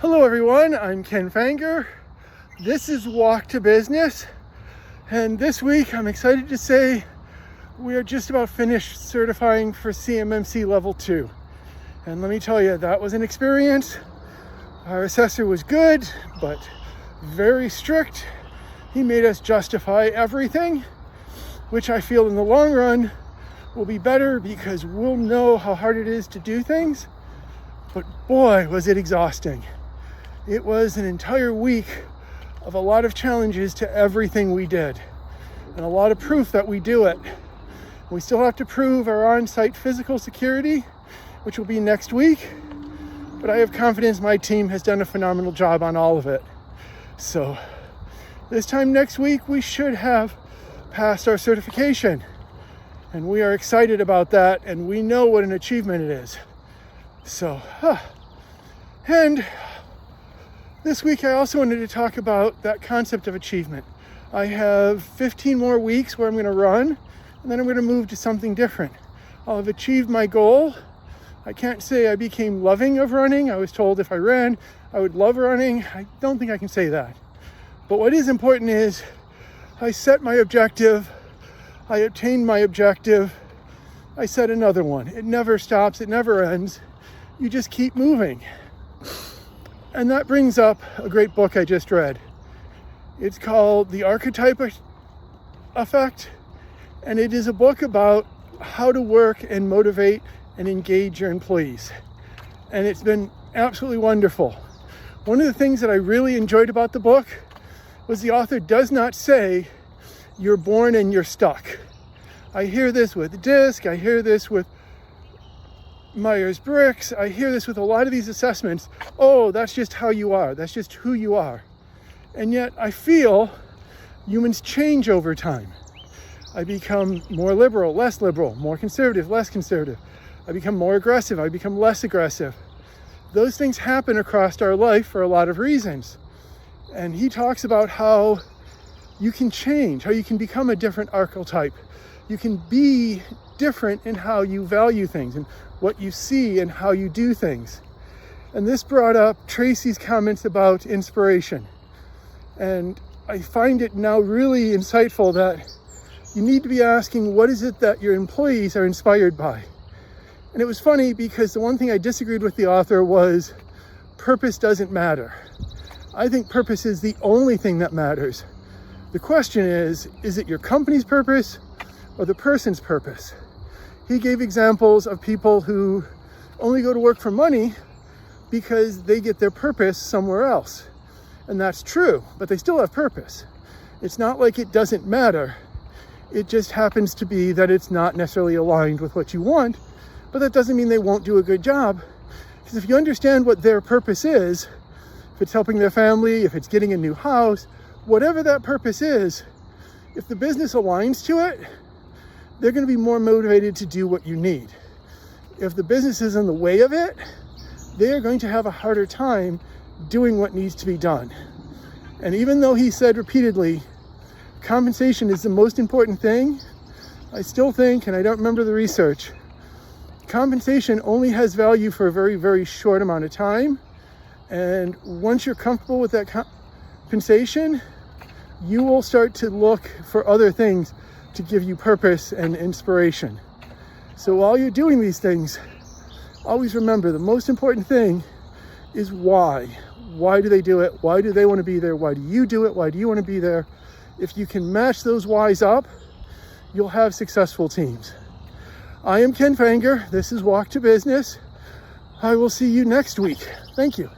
Hello everyone, I'm Ken Fanger. This is Walk to Business, and this week I'm excited to say we are just about finished certifying for CMMC level 2. And let me tell you, that was an experience. Our assessor was good, but very strict. He made us justify everything, which I feel in the long run will be better because we'll know how hard it is to do things. But boy, was it exhausting. It was an entire week of a lot of challenges to everything we did and a lot of proof that we do it. We still have to prove our on-site physical security, which will be next week, but I have confidence my team has done a phenomenal job on all of it. So this time next week, we should have passed our certification, and we are excited about that, and we know what an achievement it is. So, and this week I also wanted to talk about that concept of achievement. I have 15 more weeks where I'm going to run, and then I'm going to move to something different. I'll have achieved my goal. I can't say I became loving of running. I was told if I ran, I would love running. I don't think I can say that. But what is important is I set my objective, I obtained my objective, I set another one. It never stops, it never ends. You just keep moving. And that brings up a great book I just read. It's called The Archetype Effect, and it is a book about how to work and motivate and engage your employees. And it's been absolutely wonderful. One of the things that I really enjoyed about the book was the author does not say you're born and you're stuck. I hear this with DISC, I hear this with Myers-Briggs, I hear this with a lot of these assessments. Oh, that's just how you are. That's just who you are. And yet I feel humans change over time. I become more liberal, less liberal, more conservative, less conservative. I become more aggressive, I become less aggressive. Those things happen across our life for a lot of reasons. And he talks about how you can change, how you can become a different archetype. You can be different in how you value things and what you see and how you do things. And this brought up Tracy's comments about inspiration. And I find it now really insightful that you need to be asking, what is it that your employees are inspired by? And it was funny because the one thing I disagreed with the author was purpose doesn't matter. I think purpose is the only thing that matters. The question is it your company's purpose or the person's purpose? He gave examples of people who only go to work for money because they get their purpose somewhere else. And that's true, but they still have purpose. It's not like it doesn't matter. It just happens to be that it's not necessarily aligned with what you want, but that doesn't mean they won't do a good job. Because if you understand what their purpose is, if it's helping their family, if it's getting a new house, whatever that purpose is, if the business aligns to it, they're going to be more motivated to do what you need. If the business is in the way of it, they are going to have a harder time doing what needs to be done. And even though he said repeatedly, compensation is the most important thing, I still think, and I don't remember the research, compensation only has value for a very, very short amount of time. And once you're comfortable with that compensation, you will start to look for other things to give you purpose and inspiration. So while you're doing these things, always remember the most important thing is why. Why do they do it? Why do they want to be there? Why do you do it? Why do you want to be there? If you can match those whys up, you'll have successful teams. I am Ken Fanger. This is Walk to Business. I will see you next week. Thank you.